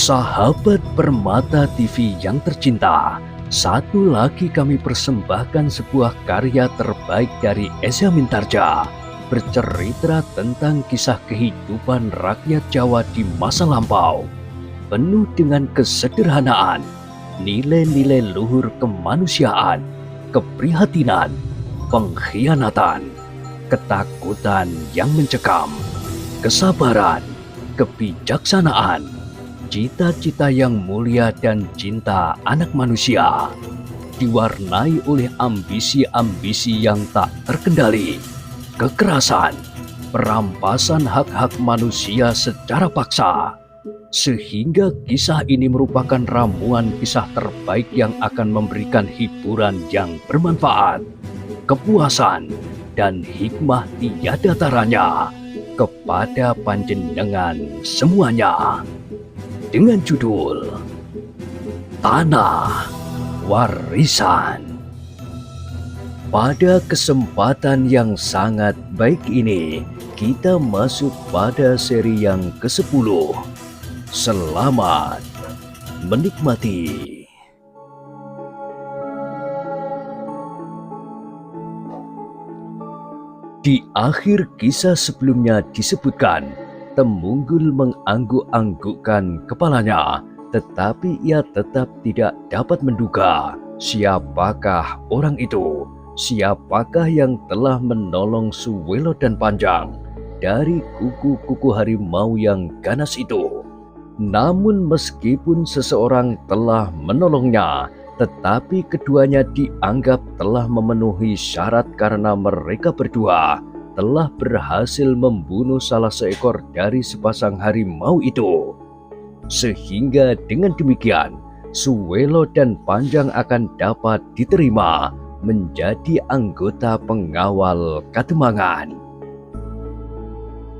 Sahabat Permata TV yang tercinta, satu lagi kami persembahkan sebuah karya terbaik dari Eza Mintarja, bercerita tentang kisah kehidupan rakyat Jawa di masa lampau, penuh dengan kesederhanaan, nilai-nilai luhur kemanusiaan, keprihatinan, pengkhianatan, ketakutan yang mencekam, kesabaran, kebijaksanaan, cita-cita yang mulia dan cinta anak manusia, diwarnai oleh ambisi-ambisi yang tak terkendali, kekerasan, perampasan hak-hak manusia secara paksa, sehingga kisah ini merupakan ramuan kisah terbaik yang akan memberikan hiburan yang bermanfaat, kepuasan, dan hikmah tiada taranya kepada panjenengan semuanya. Dengan judul Tanah Warisan. Pada kesempatan yang sangat baik ini, kita masuk pada seri yang ke-10. Selamat menikmati. Di akhir kisah sebelumnya disebutkan, Temunggul mengangguk-anggukkan kepalanya, tetapi ia tetap tidak dapat menduga siapakah orang itu, siapakah yang telah menolong Suwelo dan Panjang dari kuku-kuku harimau yang ganas itu. Namun meskipun seseorang telah menolongnya, tetapi keduanya dianggap telah memenuhi syarat karena mereka berdua telah berhasil membunuh salah seekor dari sepasang harimau itu. Sehingga dengan demikian, Suwelo dan Panjang akan dapat diterima menjadi anggota pengawal Kademangan.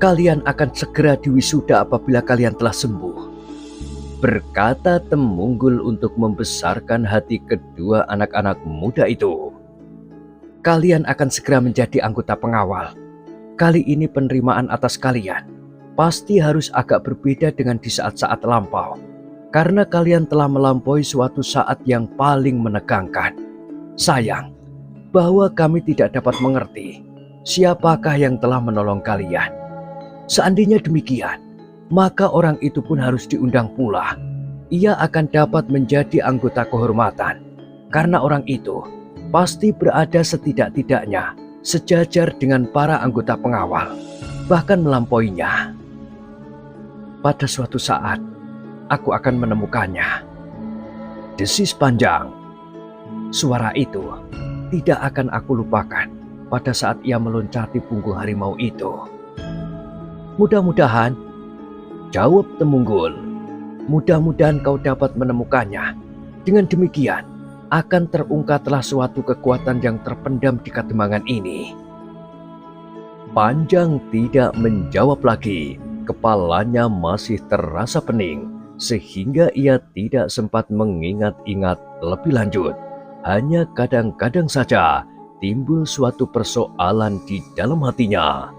Kalian akan segera diwisuda apabila kalian telah sembuh, berkata Temunggul untuk membesarkan hati kedua anak-anak muda itu. Kalian akan segera menjadi anggota pengawal. Kali ini penerimaan atas kalian pasti harus agak berbeda dengan di saat-saat lampau, karena kalian telah melampaui suatu saat yang paling menegangkan. Sayang bahwa kami tidak dapat mengerti siapakah yang telah menolong kalian. Seandainya demikian, maka orang itu pun harus diundang pula. Ia akan dapat menjadi anggota kehormatan, karena orang itu pasti berada setidak-tidaknya sejajar dengan para anggota pengawal, bahkan melampauinya. Pada suatu saat, aku akan menemukannya, desis Panjang. Suara itu tidak akan aku lupakan pada saat ia meloncati punggung harimau itu. Mudah-mudahan, jawab Temunggul, mudah-mudahan kau dapat menemukannya. Dengan demikian, akan terungkaplah suatu kekuatan yang terpendam di Kademangan ini. Panjang tidak menjawab lagi, kepalanya masih terasa pening, sehingga ia tidak sempat mengingat-ingat lebih lanjut. Hanya kadang-kadang saja timbul suatu persoalan di dalam hatinya.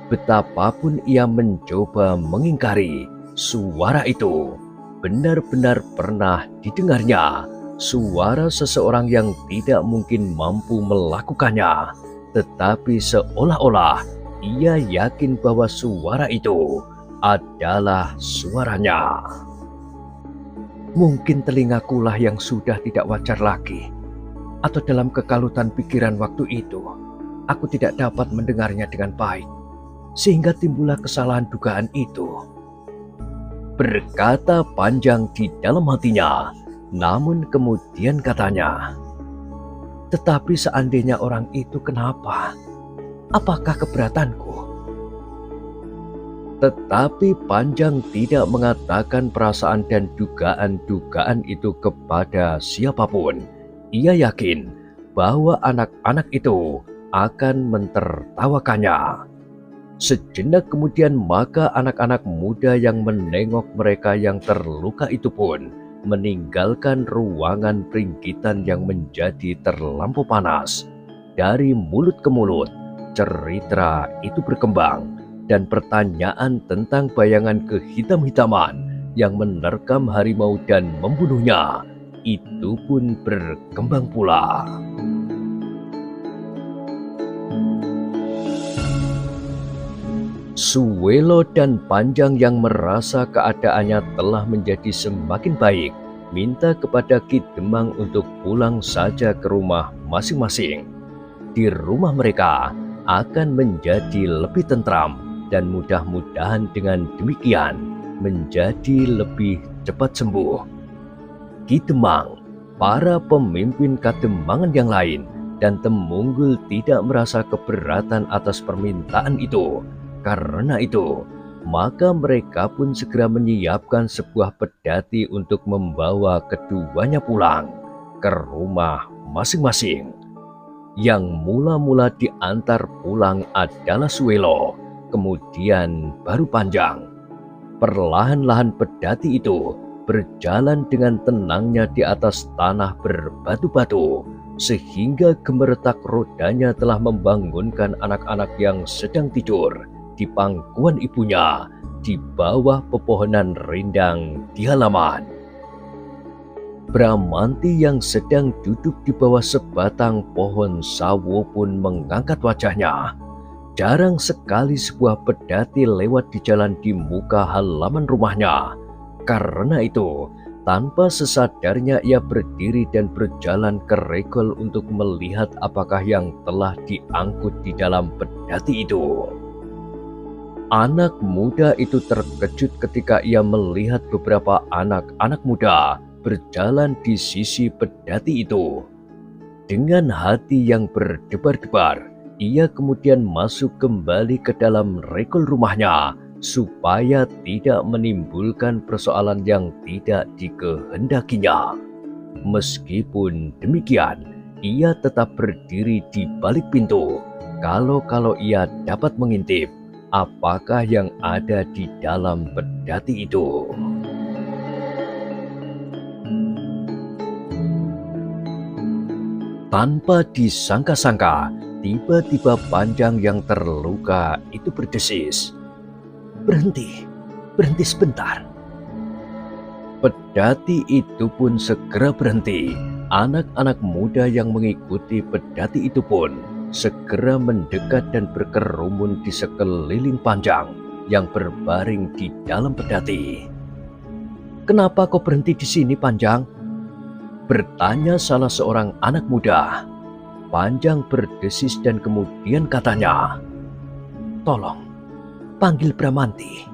Betapapun ia mencoba mengingkari, suara itu benar-benar pernah didengarnya. Suara seseorang yang tidak mungkin mampu melakukannya, tetapi seolah-olah ia yakin bahwa suara itu adalah suaranya. Mungkin telingakulah yang sudah tidak wajar lagi, atau dalam kekalutan pikiran waktu itu, aku tidak dapat mendengarnya dengan baik, sehingga timbullah kesalahan dugaan itu, berkata Panjang di dalam hatinya. Namun kemudian katanya, tetapi seandainya orang itu kenapa? Apakah keberatanku? Tetapi Panjang tidak mengatakan perasaan dan dugaan-dugaan itu kepada siapapun. Ia yakin bahwa anak-anak itu akan mentertawakannya. Sejenak kemudian maka anak-anak muda yang menengok mereka yang terluka itu pun meninggalkan ruangan peringkitan yang menjadi terlampau panas. Dari mulut ke mulut, cerita itu berkembang, dan pertanyaan tentang bayangan kehitam-hitaman yang menerkam harimau dan membunuhnya, itu pun berkembang pula. Suwelo dan Panjang yang merasa keadaannya telah menjadi semakin baik, minta kepada Ki Demang untuk pulang saja ke rumah masing-masing. Di rumah mereka akan menjadi lebih tentram dan mudah-mudahan dengan demikian menjadi lebih cepat sembuh. Ki Demang, para pemimpin Kademangan yang lain, dan Temunggung tidak merasa keberatan atas permintaan itu. Karena itu, maka mereka pun segera menyiapkan sebuah pedati untuk membawa keduanya pulang ke rumah masing-masing. Yang mula-mula diantar pulang adalah Suwelo, kemudian baru Panjang. Perlahan-lahan pedati itu berjalan dengan tenangnya di atas tanah berbatu-batu, sehingga gemeretak rodanya telah membangunkan anak-anak yang sedang tidur di pangkuan ibunya di bawah pepohonan rindang di halaman. Bramanti yang sedang duduk di bawah sebatang pohon sawo pun mengangkat wajahnya. Jarang sekali sebuah pedati lewat di jalan di muka halaman rumahnya. Karena itu, tanpa sesadarnya ia berdiri dan berjalan ke regol untuk melihat apakah yang telah diangkut di dalam pedati itu. Anak muda itu terkejut ketika ia melihat beberapa anak-anak muda berjalan di sisi pedati itu. Dengan hati yang berdebar-debar, ia kemudian masuk kembali ke dalam regol rumahnya supaya tidak menimbulkan persoalan yang tidak dikehendakinya. Meskipun demikian, ia tetap berdiri di balik pintu kalau ia dapat mengintip apakah yang ada di dalam pedati itu. Tanpa disangka-sangka, tiba-tiba Panjang yang terluka itu berdesis, "Berhenti, berhenti sebentar." Pedati itu pun segera berhenti. Anak-anak muda yang mengikuti pedati itu pun segera mendekat dan berkerumun di sekeliling Panjang yang berbaring di dalam pedati. "Kenapa kau berhenti di sini, Panjang?" bertanya salah seorang anak muda. Panjang berdesis dan kemudian katanya, "Tolong, panggil Bramanti."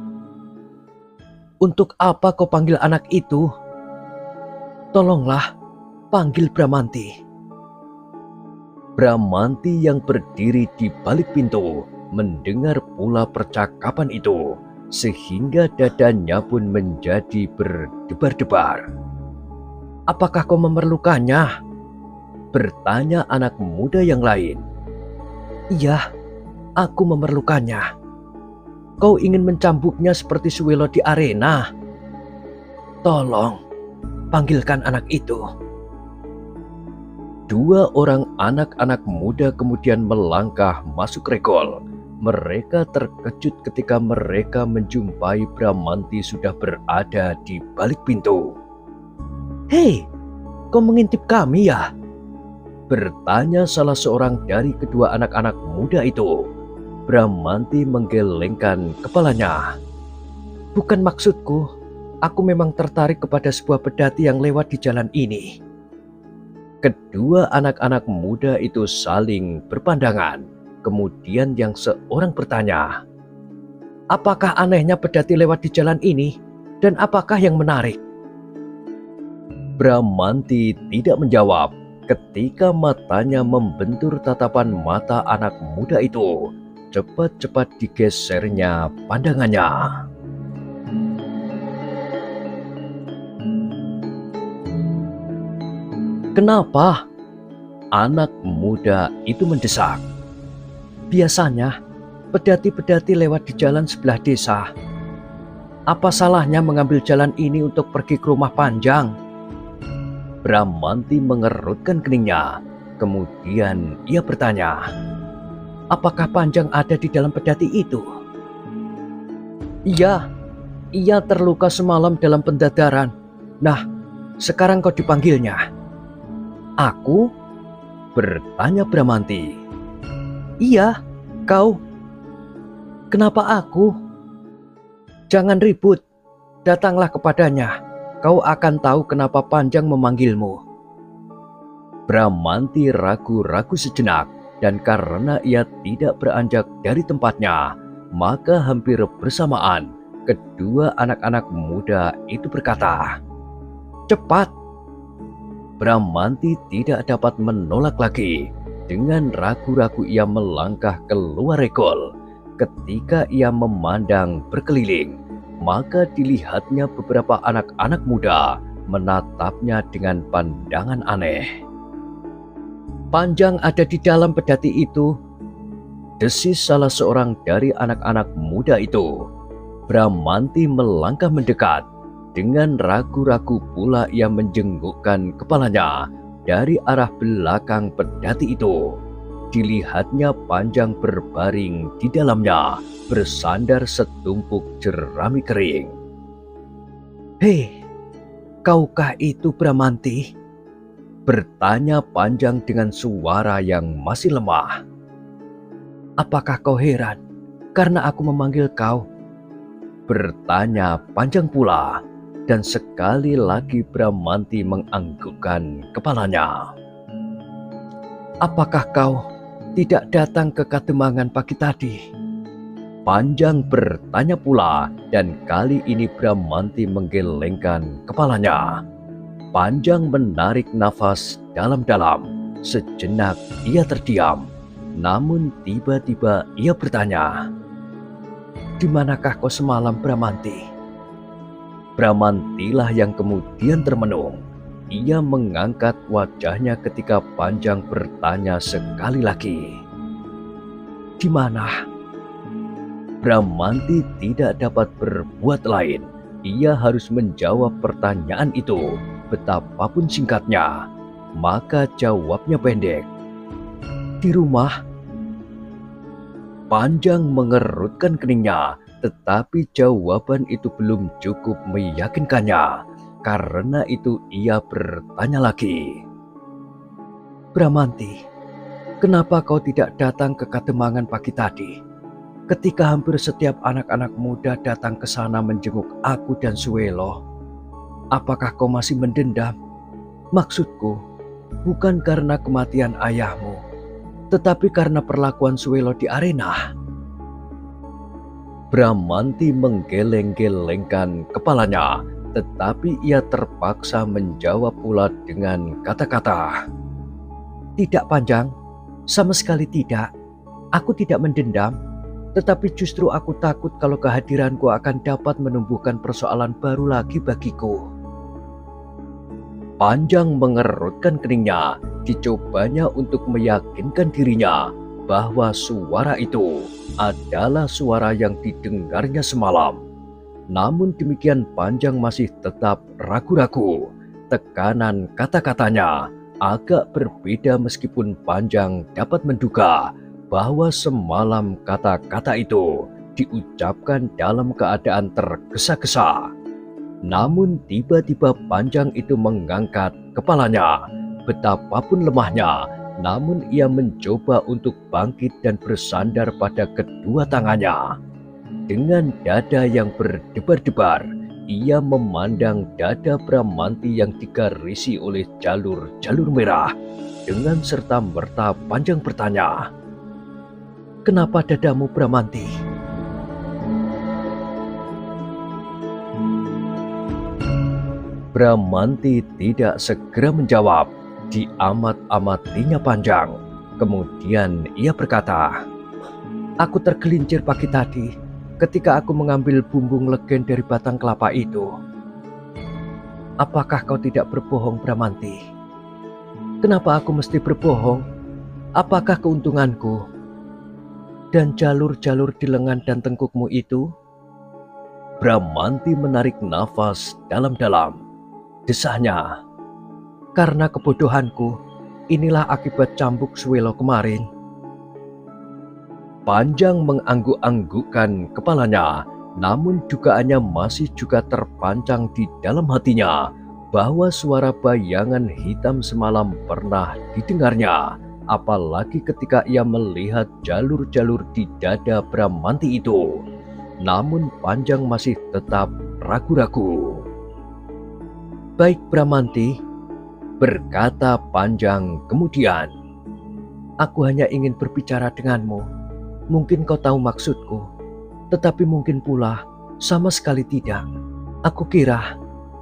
"Untuk apa kau panggil anak itu?" "Tolonglah, panggil Bramanti." Bramanti yang berdiri di balik pintu mendengar pula percakapan itu, sehingga dadanya pun menjadi berdebar-debar. "Apakah kau memerlukannya?" bertanya anak muda yang lain. "Iya, aku memerlukannya." "Kau ingin mencambuknya seperti Suwelo di arena?" "Tolong, panggilkan anak itu." Dua orang anak-anak muda kemudian melangkah masuk regol. Mereka terkejut ketika mereka menjumpai Bramanti sudah berada di balik pintu. "Hei, kau mengintip kami ya?" bertanya salah seorang dari kedua anak-anak muda itu. Bramanti menggelengkan kepalanya. "Bukan maksudku, aku memang tertarik kepada sebuah pedati yang lewat di jalan ini." Kedua anak-anak muda itu saling berpandangan. Kemudian yang seorang bertanya, "Apakah anehnya pedati lewat di jalan ini? Dan apakah yang menarik?" Bramanti tidak menjawab ketika matanya membentur tatapan mata anak muda itu. Cepat-cepat digesernya pandangannya. "Kenapa?" anak muda itu mendesak. "Biasanya pedati-pedati lewat di jalan sebelah desa. Apa salahnya mengambil jalan ini untuk pergi ke rumah Panjang?" Bramanti mengerutkan keningnya. Kemudian ia bertanya, "Apakah Panjang ada di dalam pedati itu?" "Iya, Ia terluka semalam dalam pendadaran. Nah, sekarang kau dipanggilnya. Aku? Bertanya Bramanti. Iya, kau. Kenapa aku? Jangan ribut, datanglah kepadanya. Kau akan tahu kenapa Panjang memanggilmu. Bramanti ragu-ragu sejenak, dan karena ia tidak beranjak dari tempatnya, maka hampir bersamaan kedua anak-anak muda itu berkata, "Cepat!" Bramanti tidak dapat menolak lagi. Dengan ragu-ragu ia melangkah keluar regol. Ketika ia memandang berkeliling, maka dilihatnya beberapa anak-anak muda menatapnya dengan pandangan aneh. "Panjang ada di dalam pedati itu," desis salah seorang dari anak-anak muda itu. Bramanti melangkah mendekat. Dengan ragu-ragu pula ia menjenggukkan kepalanya dari arah belakang pedati itu. Dilihatnya Panjang berbaring di dalamnya, bersandar setumpuk jerami kering. "Hei, kaukah itu Bramanti?" bertanya Panjang dengan suara yang masih lemah. "Apakah kau heran karena aku memanggil kau?" bertanya Panjang pula. Dan sekali lagi Bramanti menganggukkan kepalanya. "Apakah kau tidak datang ke Kademangan pagi tadi?" Panjang bertanya pula, dan kali ini Bramanti menggelengkan kepalanya. Panjang menarik nafas dalam-dalam. Sejenak ia terdiam, namun tiba-tiba ia bertanya, "Di manakah kau semalam, Bramanti?" Bramantilah yang kemudian termenung. Ia mengangkat wajahnya ketika Panjang bertanya sekali lagi, "Di mana?" Bramanti tidak dapat berbuat lain. Ia harus menjawab pertanyaan itu, betapapun singkatnya. Maka jawabnya pendek, "Di rumah." Panjang mengerutkan keningnya. Tetapi jawaban itu belum cukup meyakinkannya. Karena itu ia bertanya lagi, "Bramanti, kenapa kau tidak datang ke Kademangan pagi tadi? Ketika hampir setiap anak-anak muda datang ke sana menjenguk aku dan Suelo. Apakah kau masih mendendam? Maksudku, bukan karena kematian ayahmu, tetapi karena perlakuan Suelo di arena." Bramanti menggeleng-gelengkan kepalanya, tetapi ia terpaksa menjawab pula dengan kata-kata, "Tidak, Panjang, sama sekali tidak. Aku tidak mendendam, tetapi justru aku takut kalau kehadiranku akan dapat menumbuhkan persoalan baru lagi bagiku." Panjang mengerutkan keningnya. Dicobanya untuk meyakinkan dirinya bahwa suara itu adalah suara yang didengarnya semalam. Namun demikian Panjang masih tetap ragu-ragu. Tekanan kata-katanya agak berbeda meskipun Panjang dapat menduga bahwa semalam kata-kata itu diucapkan dalam keadaan tergesa-gesa. Namun tiba-tiba Panjang itu mengangkat kepalanya. Betapapun lemahnya, namun ia mencoba untuk bangkit dan bersandar pada kedua tangannya. Dengan dada yang berdebar-debar, ia memandang dada Bramanti yang digarisi oleh jalur-jalur merah. Dengan serta-merta Panjang bertanya, "Kenapa dadamu, Bramanti?" Bramanti tidak segera menjawab. Diamat-amatinya Panjang. Kemudian ia berkata, "Aku tergelincir pagi tadi ketika aku mengambil bumbung legen dari batang kelapa itu." "Apakah kau tidak berbohong, Bramanti?" "Kenapa aku mesti berbohong? Apakah keuntunganku?" "Dan jalur-jalur di lengan dan tengkukmu itu?" Bramanti menarik nafas dalam-dalam. Desahnya, "Karena kebodohanku, inilah akibat cambuk Suelo kemarin." Panjang mengangguk-anggukkan kepalanya. Namun dugaannya masih juga terpancang di dalam hatinya bahwa suara bayangan hitam semalam pernah didengarnya, apalagi ketika ia melihat jalur-jalur di dada Bramanti itu. Namun Panjang masih tetap ragu-ragu. "Baik Bramanti," berkata Panjang kemudian, "aku hanya ingin berbicara denganmu. Mungkin kau tahu maksudku, tetapi mungkin pula sama sekali tidak. Aku kira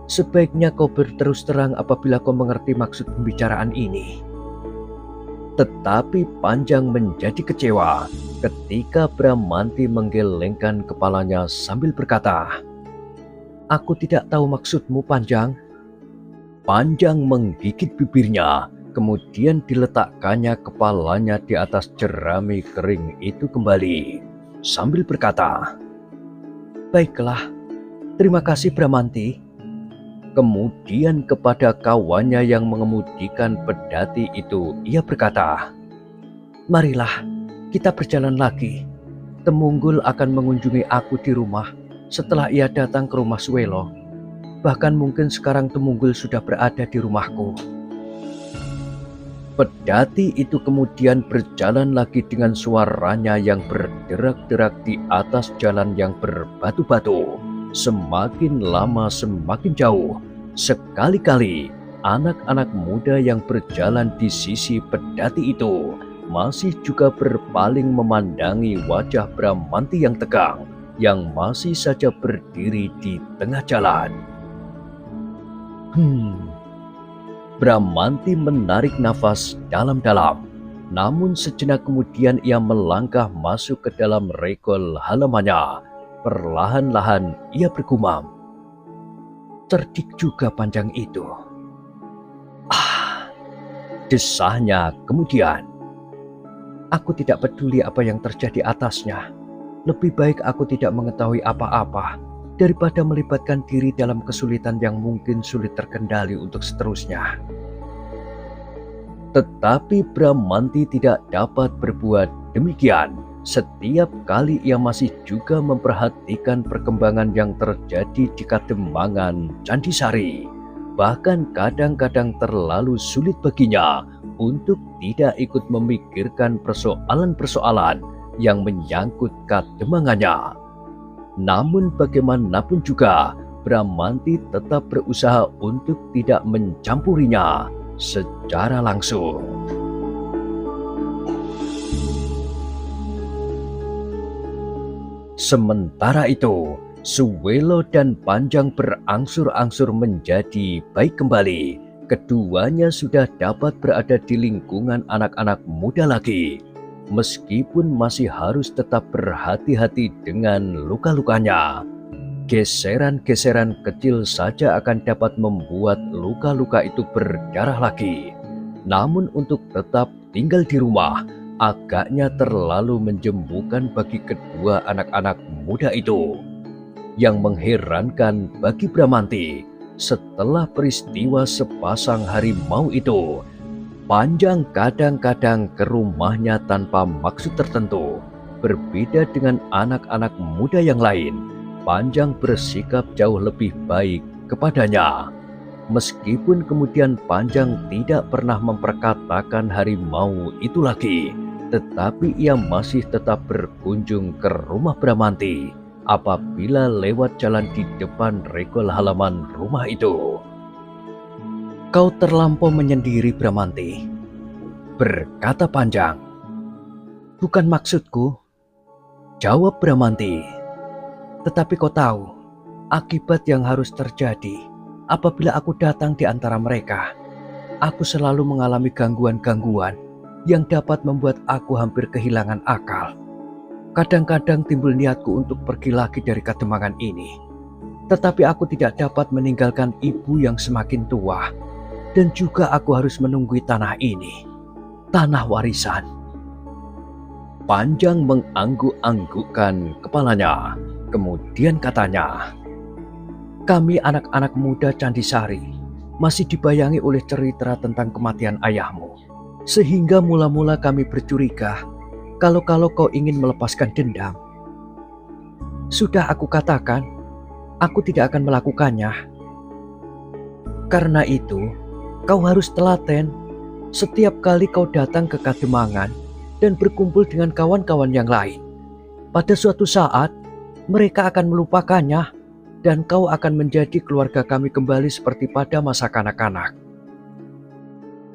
sebaiknya kau berterus terang apabila kau mengerti maksud pembicaraan ini." Tetapi Panjang menjadi kecewa ketika Bramanti menggelengkan kepalanya sambil berkata, "Aku tidak tahu maksudmu, Panjang." Panjang menggigit bibirnya, kemudian diletakkannya kepalanya di atas jerami kering itu kembali, sambil berkata, "Baiklah, terima kasih Bramanti." Kemudian kepada kawannya yang mengemudikan pedati itu ia berkata, "Marilah kita berjalan lagi. Temunggul akan mengunjungi aku di rumah setelah ia datang ke rumah Suwelo. Bahkan mungkin sekarang Temunggul sudah berada di rumahku." Pedati itu kemudian berjalan lagi dengan suaranya yang berderak-derak di atas jalan yang berbatu-batu. Semakin lama semakin jauh. Sekali-kali anak-anak muda yang berjalan di sisi pedati itu masih juga berpaling memandangi wajah Bramanti yang tegang, yang masih saja berdiri di tengah jalan. Bramanti menarik nafas dalam-dalam. Namun sejenak kemudian ia melangkah masuk ke dalam regol halamannya. Perlahan-lahan ia bergumam, "Cerdik juga Panjang itu." Desahnya kemudian, "Aku tidak peduli apa yang terjadi atasnya. Lebih baik aku tidak mengetahui apa-apa daripada melibatkan diri dalam kesulitan yang mungkin sulit terkendali untuk seterusnya." Tetapi Bramanti tidak dapat berbuat demikian. Setiap kali ia masih juga memperhatikan perkembangan yang terjadi di Kademangan Candisari. Bahkan kadang-kadang terlalu sulit baginya untuk tidak ikut memikirkan persoalan-persoalan yang menyangkut Kademangannya. Namun bagaimanapun juga, Bramanti tetap berusaha untuk tidak mencampurinya secara langsung. Sementara itu, Suwelo dan Panjang berangsur-angsur menjadi baik kembali. Keduanya sudah dapat berada di lingkungan anak-anak muda lagi, meskipun masih harus tetap berhati-hati dengan luka-lukanya. Geseran-geseran kecil saja akan dapat membuat luka-luka itu berdarah lagi. Namun untuk tetap tinggal di rumah agaknya terlalu menjemukan bagi kedua anak-anak muda itu. Yang mengherankan bagi Bramanti, setelah peristiwa sepasang harimau itu, Panjang kadang-kadang ke rumahnya tanpa maksud tertentu. Berbeda dengan anak-anak muda yang lain, Panjang bersikap jauh lebih baik kepadanya. Meskipun kemudian Panjang tidak pernah memperkatakan harimau itu lagi, tetapi ia masih tetap berkunjung ke rumah Bramanti apabila lewat jalan di depan regol halaman rumah itu. "Kau terlampau menyendiri Bramanti," berkata Panjang. "Bukan maksudku," jawab Bramanti. "Tetapi kau tahu akibat yang harus terjadi apabila aku datang di antara mereka. Aku selalu mengalami gangguan-gangguan yang dapat membuat aku hampir kehilangan akal. Kadang-kadang timbul niatku untuk pergi lagi dari Kademangan ini. Tetapi aku tidak dapat meninggalkan ibu yang semakin tua. Dan juga aku harus menunggui tanah ini, tanah warisan." Panjang mengangguk-anggukkan kepalanya. Kemudian katanya, "Kami anak-anak muda Candisari masih dibayangi oleh cerita tentang kematian ayahmu. Sehingga mula-mula kami bercuriga kalau kau ingin melepaskan dendam. Sudah aku katakan, aku tidak akan melakukannya. Karena itu, kau harus telaten. Setiap kali kau datang ke Kademangan dan berkumpul dengan kawan-kawan yang lain, pada suatu saat mereka akan melupakannya dan kau akan menjadi keluarga kami kembali seperti pada masa kanak-kanak.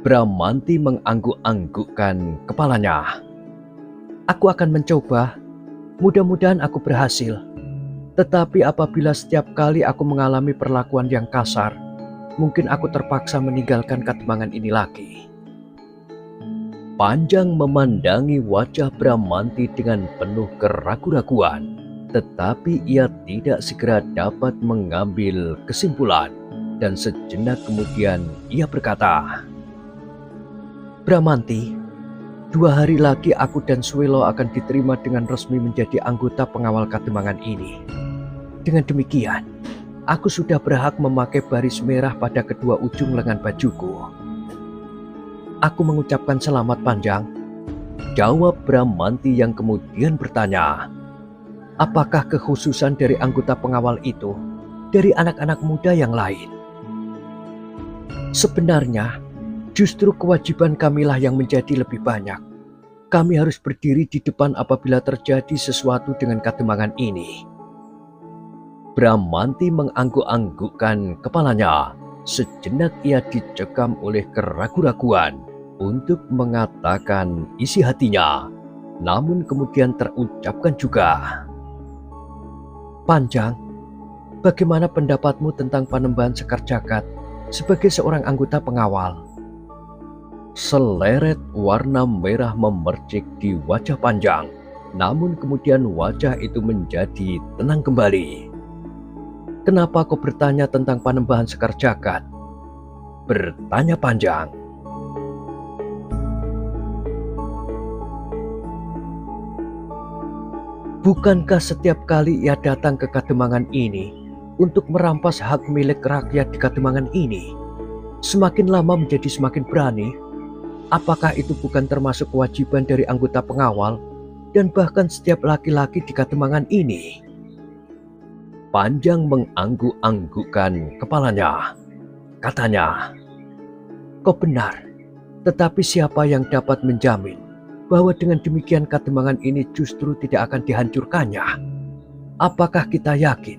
Bramanti mengangguk-anggukkan kepalanya. Aku akan mencoba, mudah-mudahan aku berhasil. Tetapi apabila setiap kali aku mengalami perlakuan yang kasar, mungkin aku terpaksa meninggalkan Kademangan ini lagi. Panjang memandangi wajah Bramanti dengan penuh keraguan-raguan, tetapi ia tidak segera dapat mengambil kesimpulan, dan sejenak kemudian ia berkata, Bramanti, 2 hari lagi aku dan Swelo akan diterima dengan resmi menjadi anggota pengawal Kademangan ini. Dengan demikian, aku sudah berhak memakai baris merah pada kedua ujung lengan bajuku. Aku mengucapkan selamat, Panjang, jawab Bramanti yang kemudian bertanya, apakah kekhususan dari anggota pengawal itu dari anak-anak muda yang lain? Sebenarnya, justru kewajiban kamilah yang menjadi lebih banyak. Kami harus berdiri di depan apabila terjadi sesuatu dengan Kademangan ini. Bramanti mengangguk-anggukkan kepalanya. Sejenak ia dicekam oleh keraguan-raguan untuk mengatakan isi hatinya. Namun kemudian terucapkan juga. Panjang, bagaimana pendapatmu tentang Panembahan Sekar Jagad sebagai seorang anggota pengawal? Seleret warna merah memercik di wajah Panjang. Namun kemudian wajah itu menjadi tenang kembali. Kenapa kau bertanya tentang Panembahan Sekar Jagad? Bertanya Panjang. Bukankah setiap kali ia datang ke Kademangan ini untuk merampas hak milik rakyat di Kademangan ini, semakin lama menjadi semakin berani? Apakah itu bukan termasuk kewajiban dari anggota pengawal dan bahkan setiap laki-laki di Kademangan ini? Panjang mengangguk-anggukkan kepalanya. Katanya, kau benar, tetapi siapa yang dapat menjamin bahwa dengan demikian Kademangan ini justru tidak akan dihancurkannya? Apakah kita yakin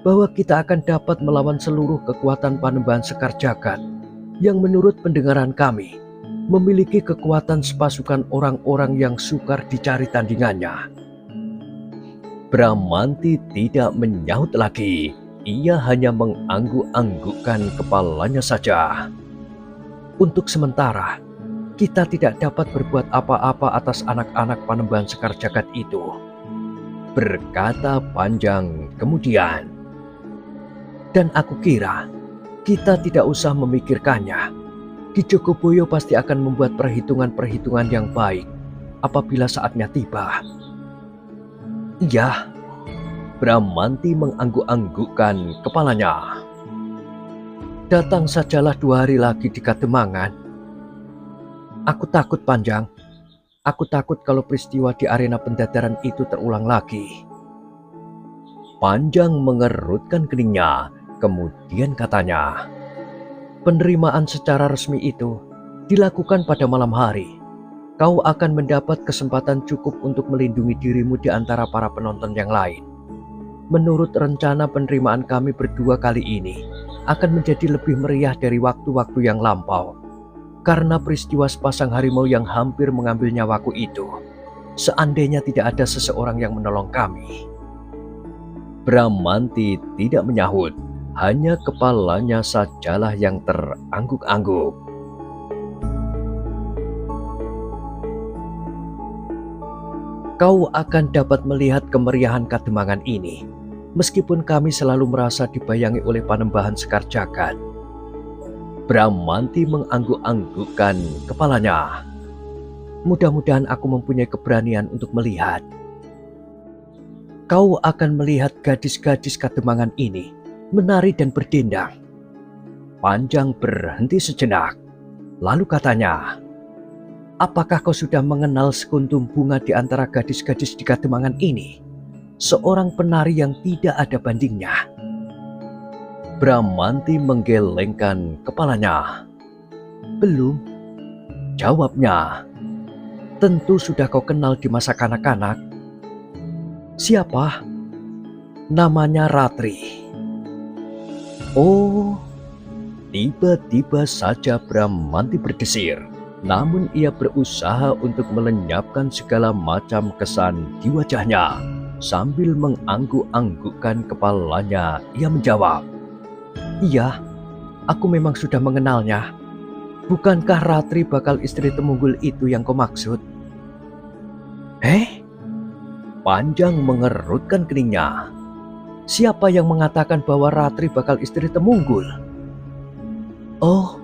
bahwa kita akan dapat melawan seluruh kekuatan Panembahan Sekar Jagad yang menurut pendengaran kami memiliki kekuatan sepasukan orang-orang yang sukar dicari tandingannya? Bramanti tidak menyaut lagi. Ia hanya mengangguk-anggukkan kepalanya saja. Untuk sementara, kita tidak dapat berbuat apa-apa atas anak-anak Panembahan Sekar Jagad itu, berkata Panjang kemudian. Dan aku kira kita tidak usah memikirkannya. Ki Jogoboyo pasti akan membuat perhitungan-perhitungan yang baik apabila saatnya tiba. Iya, Bramanti mengangguk-anggukkan kepalanya. Datang sajalah 2 hari lagi di Kademangan. Aku takut, Panjang. Aku takut kalau peristiwa di arena pendadaran itu terulang lagi. Panjang mengerutkan keningnya, kemudian katanya, penerimaan secara resmi itu dilakukan pada malam hari. Kau akan mendapat kesempatan cukup untuk melindungi dirimu di antara para penonton yang lain. Menurut rencana, penerimaan kami berdua kali ini akan menjadi lebih meriah dari waktu-waktu yang lampau. Karena peristiwa sepasang harimau yang hampir mengambil nyawaku itu, seandainya tidak ada seseorang yang menolong kami. Bramanti tidak menyahut, hanya kepalanya sajalah yang terangguk-angguk. Kau akan dapat melihat kemeriahan Kademangan ini, meskipun kami selalu merasa dibayangi oleh Panembahan Sekar Jagad. Bramanti mengangguk-anggukkan kepalanya. Mudah-mudahan aku mempunyai keberanian untuk melihat. Kau akan melihat gadis-gadis Kademangan ini menari dan berdendang. Panjang berhenti sejenak, lalu katanya, apakah kau sudah mengenal sekuntum bunga di antara gadis-gadis di Kademangan ini? seorang penari yang tidak ada bandingnya. Bramanti menggelengkan kepalanya. Belum, jawabnya. Tentu sudah kau kenal di masa kanak-kanak. Siapa? Namanya Ratri. Oh, tiba-tiba saja Bramanti berdesir. Namun ia berusaha untuk melenyapkan segala macam kesan di wajahnya. Sambil mengangguk-anggukkan kepalanya, ia menjawab, "Iya, aku memang sudah mengenalnya. Bukankah Ratri bakal istri Temunggul itu yang kau maksud?" Panjang mengerutkan keningnya. Siapa yang mengatakan bahwa Ratri bakal istri Temunggul? Oh,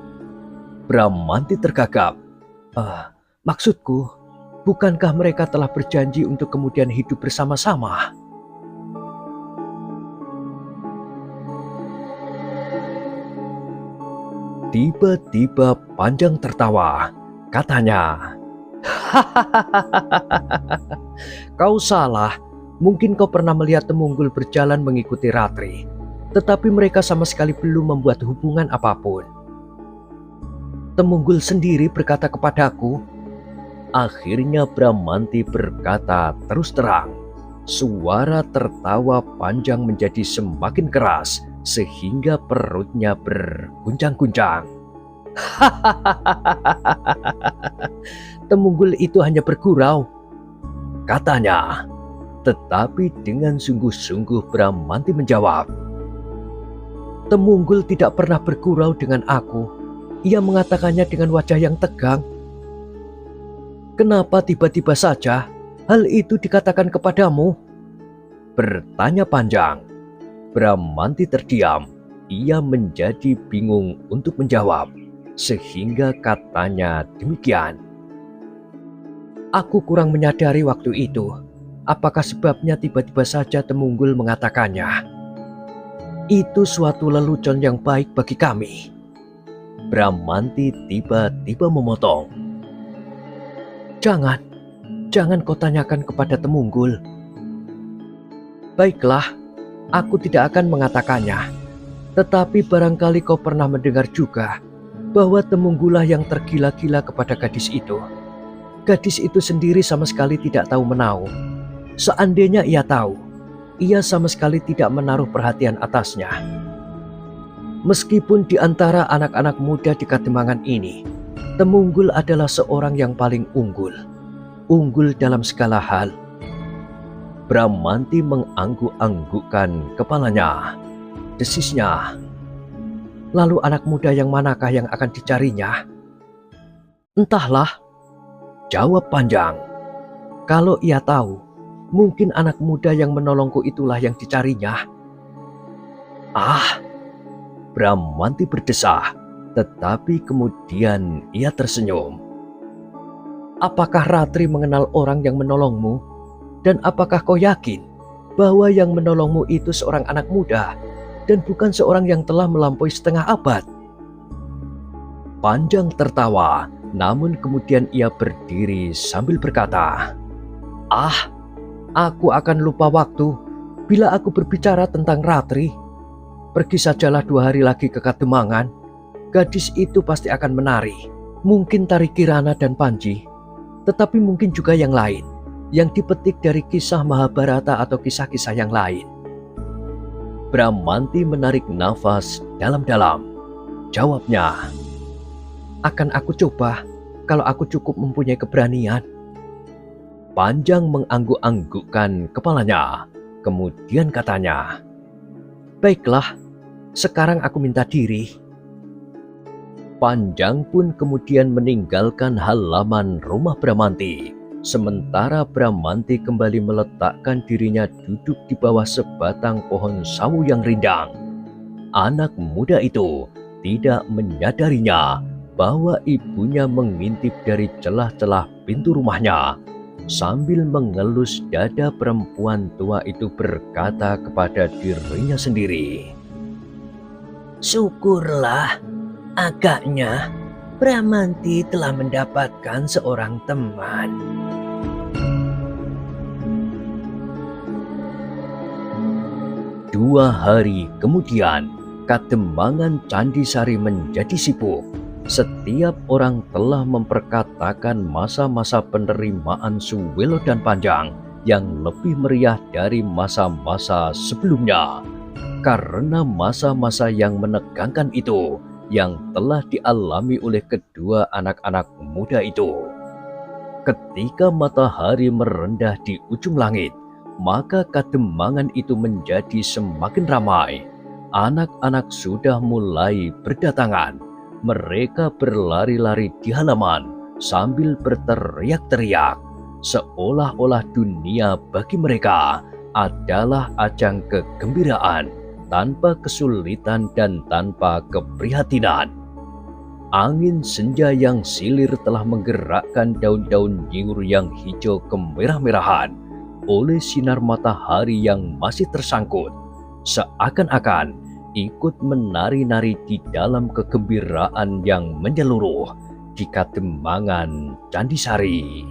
Bramanti tergagap. Maksudku, bukankah mereka telah berjanji untuk kemudian hidup bersama-sama? Tiba-tiba Panjang tertawa. Katanya, "Kau salah. Mungkin kau pernah melihat Temunggul berjalan mengikuti Ratri. Tetapi mereka sama sekali belum membuat hubungan apapun. Temunggul sendiri berkata kepadaku." Akhirnya Bramanti berkata terus terang. Suara tertawa Panjang menjadi semakin keras sehingga perutnya berguncang-guncang. "Temunggul itu hanya bergurau," katanya. Tetapi dengan sungguh-sungguh Bramanti menjawab, "Temunggul tidak pernah bergurau dengan aku. Ia mengatakannya dengan wajah yang tegang." "Kenapa tiba-tiba saja hal itu dikatakan kepadamu?" bertanya Panjang. Bramanti terdiam. Ia menjadi bingung untuk menjawab, sehingga katanya demikian, "Aku kurang menyadari waktu itu. Apakah sebabnya tiba-tiba saja Temunggul mengatakannya? Itu suatu lelucon yang baik bagi kami." Bramanti tiba-tiba memotong. Jangan kau tanyakan kepada Temunggul." "Baiklah, aku tidak akan mengatakannya. Tetapi barangkali kau pernah mendengar juga bahwa Temunggullah yang tergila-gila kepada gadis itu. Gadis itu sendiri sama sekali tidak tahu menau. Seandainya ia tahu, ia sama sekali tidak menaruh perhatian atasnya. Meskipun di antara anak-anak muda di Kademangan ini, Temunggul adalah seorang yang paling unggul dalam segala hal." Bramanti mengangguk-anggukkan kepalanya. Desisnya, "Lalu anak muda yang manakah yang akan dicarinya?" "Entahlah," jawab Panjang. "Kalau ia tahu, mungkin anak muda yang menolongku itulah yang dicarinya." Bramanti berdesah, tetapi kemudian ia tersenyum. "Apakah Ratri mengenal orang yang menolongmu? Dan apakah kau yakin bahwa yang menolongmu itu seorang anak muda dan bukan seorang yang telah melampaui setengah abad?" Panjang tertawa, namun kemudian ia berdiri sambil berkata, "Aku akan lupa waktu bila aku berbicara tentang Ratri. Pergi sajalah 2 hari lagi ke Kademangan. Gadis itu pasti akan menari. Mungkin tari Kirana dan Panji, tetapi mungkin juga yang lain, yang dipetik dari kisah Mahabharata atau kisah-kisah yang lain." Bramanti menarik nafas dalam-dalam. Jawabnya, "Akan aku coba kalau aku cukup mempunyai keberanian." Panjang mengangguk-anggukkan kepalanya. Kemudian katanya, "Baiklah, sekarang aku minta diri." Panjang pun kemudian meninggalkan halaman rumah Bramanti. Sementara Bramanti kembali meletakkan dirinya duduk di bawah sebatang pohon sawu yang rindang. Anak muda itu tidak menyadarinya bahwa ibunya mengintip dari celah-celah pintu rumahnya. Sambil mengelus dada perempuan tua itu berkata kepada dirinya sendiri, "Syukurlah, agaknya Bramanti telah mendapatkan seorang teman." 2 hari kemudian, Kademangan Candi Sari menjadi sibuk. Setiap orang telah memperkatakan masa-masa penerimaan Suwelo dan Panjang yang lebih meriah dari masa-masa sebelumnya. Karena masa-masa yang menegangkan itu yang telah dialami oleh kedua anak-anak muda itu. Ketika matahari merendah di ujung langit, maka Kademangan itu menjadi semakin ramai. Anak-anak sudah mulai berdatangan. Mereka berlari-lari di halaman sambil berteriak-teriak, seolah-olah dunia bagi mereka adalah ajang kegembiraan tanpa kesulitan dan tanpa keprihatinan. Angin senja yang silir telah menggerakkan daun-daun nyiur yang hijau kemerah-merahan oleh sinar matahari yang masih tersangkut, seakan-akan ikut menari-nari di dalam kegembiraan yang menyeluruh di Kademangan Candi Sari.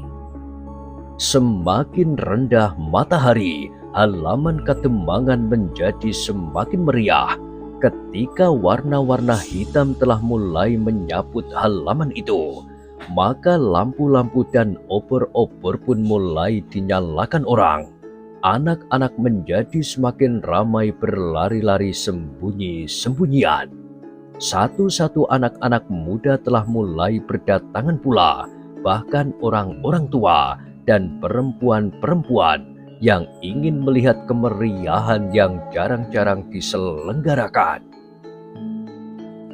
Semakin rendah matahari, halaman Kademangan menjadi semakin meriah. Ketika warna-warna hitam telah mulai menyaput halaman itu, maka lampu-lampu dan obor-obor pun mulai dinyalakan orang. Anak-anak menjadi semakin ramai berlari-lari sembunyi-sembunyian. Satu-satu anak-anak muda telah mulai berdatangan pula, bahkan orang-orang tua dan perempuan-perempuan yang ingin melihat kemeriahan yang jarang-jarang diselenggarakan.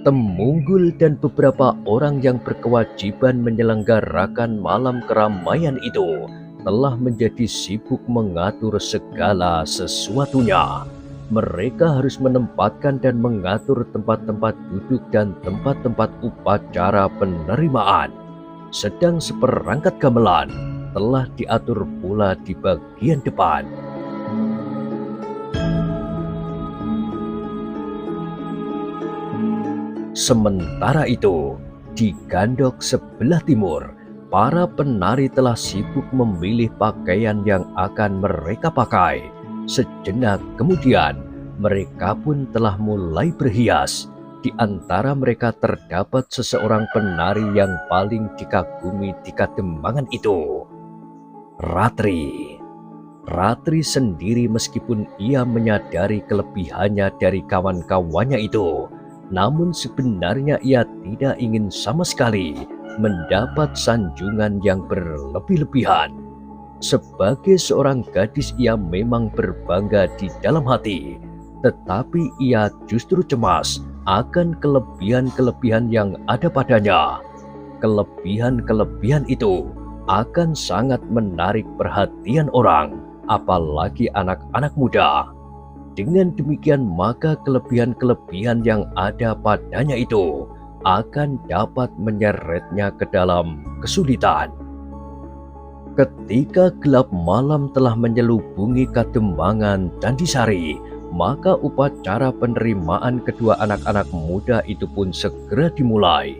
Temunggul dan beberapa orang yang berkewajiban menyelenggarakan malam keramaian itu telah menjadi sibuk mengatur segala sesuatunya. Mereka harus menempatkan dan mengatur tempat-tempat duduk dan tempat-tempat upacara penerimaan. Sedang seperangkat gamelan telah diatur pula di bagian depan. Sementara itu, di gandok sebelah timur, para penari telah sibuk memilih pakaian yang akan mereka pakai. Sejenak kemudian, mereka pun telah mulai berhias. Di antara mereka terdapat seseorang penari yang paling dikagumi di Kademangan itu, Ratri. Ratri sendiri meskipun ia menyadari kelebihannya dari kawan-kawannya itu, namun sebenarnya ia tidak ingin sama sekali mendapat sanjungan yang berlebih-lebihan. Sebagai seorang gadis ia memang berbangga di dalam hati, tetapi ia justru cemas akan kelebihan-kelebihan yang ada padanya. Kelebihan-kelebihan itu akan sangat menarik perhatian orang, apalagi anak-anak muda. Dengan demikian maka kelebihan-kelebihan yang ada padanya itu akan dapat menyeretnya ke dalam kesulitan. Ketika gelap malam telah menyelubungi Kademangan Candi Sari, maka upacara penerimaan kedua anak-anak muda itu pun segera dimulai.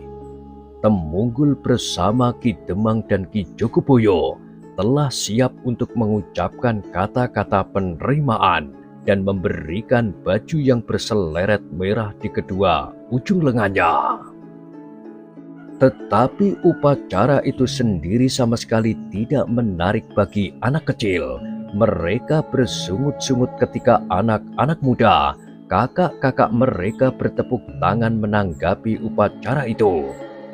Temunggul bersama Ki Demang dan Ki Jogoboyo telah siap untuk mengucapkan kata-kata penerimaan dan memberikan baju yang berseleret merah di kedua ujung lengannya. Tetapi upacara itu sendiri sama sekali tidak menarik bagi anak kecil. Mereka bersungut-sungut ketika anak-anak muda, kakak-kakak mereka bertepuk tangan menanggapi upacara itu.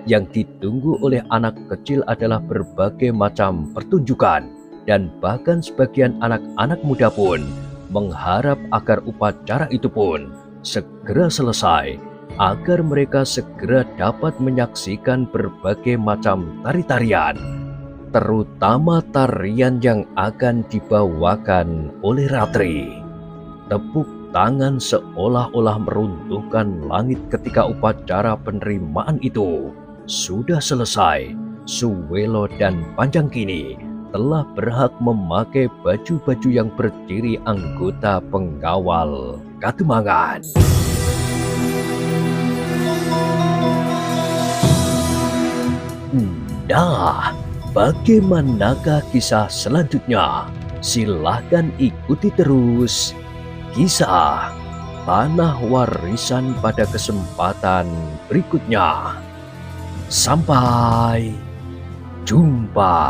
Yang ditunggu oleh anak kecil adalah berbagai macam pertunjukan, dan bahkan sebagian anak-anak muda pun mengharap agar upacara itu pun segera selesai, agar mereka segera dapat menyaksikan berbagai macam tari-tarian, terutama tarian yang akan dibawakan oleh Ratri. Tepuk tangan seolah-olah meruntuhkan langit ketika upacara penerimaan itu sudah selesai. Suwelo dan Panjang kini telah berhak memakai baju-baju yang berdiri anggota pengawal Kademangan. Nah, bagaimanakah kisah selanjutnya? Silahkan ikuti terus. kisah Tanah Warisan pada kesempatan berikutnya. Sampai jumpa.